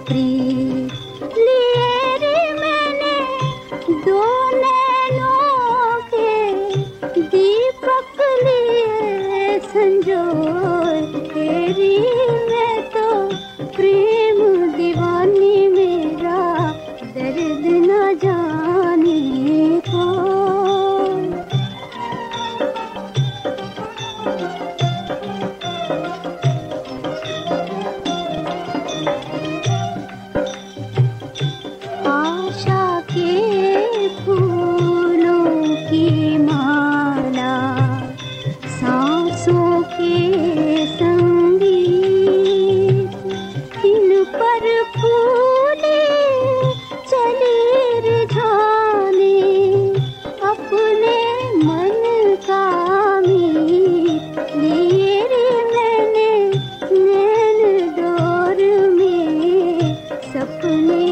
प्रीत लिए रे मैंने दो नैनों के दीपक लिए संजोए तेरी मैं तो प्रेम दीवानी मेरा दर्द न जाने को। आशा के फूलों की माला सांसों के संगीत इन पर फूले चली रिझाने अपने मन का मीत लिए रे मैंने नैन डोर में सपने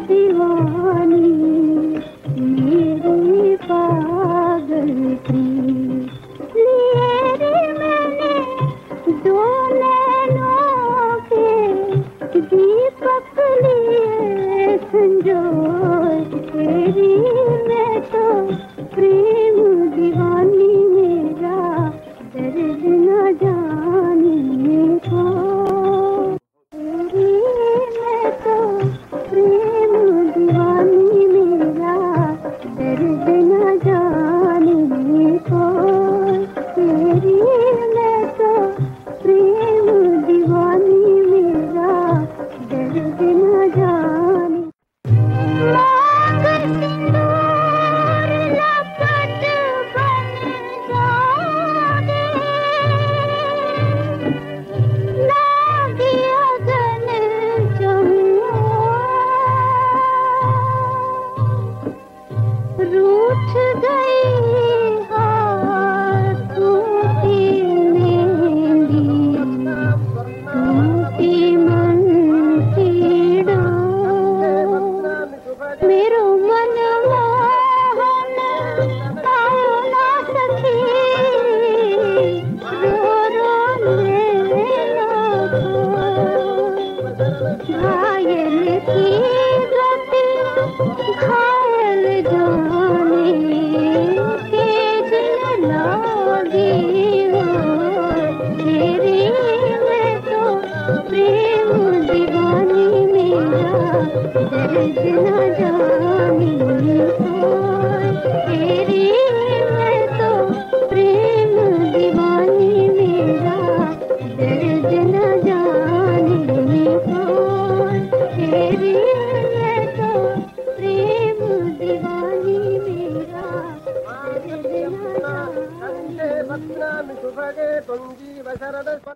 दीवानी मेरी पागल प्रीत लिए रे मैंने दो नैनों के दीपक लिए संजोए तेरी मैं तो प्रेम दीवानी मेरा दर्द न जाने को। मैं तो प्रेम दीवानी मेरा दर्द न जाने को। तेरी मैं तो प्रेम दीवानी मेरा दर्द न जाने। मांग सिंदूर लपट बन जाने लागी अगन रूठ गई हाथों की मेहंदी टूटी मन की डोर मेरो मन मोहन आयो ना सखी रो रो लेना घायल की गति घायल जाने के लागी तेरी मैं तो प्रेम दीवानी मेरा दर्द न जाने को। तेरी मैं तो प्रेम दीवानी मेरा दर्द न जाने को। तेरी मैं तो प्रेम दीवानी मेरा दर्द न जाने को।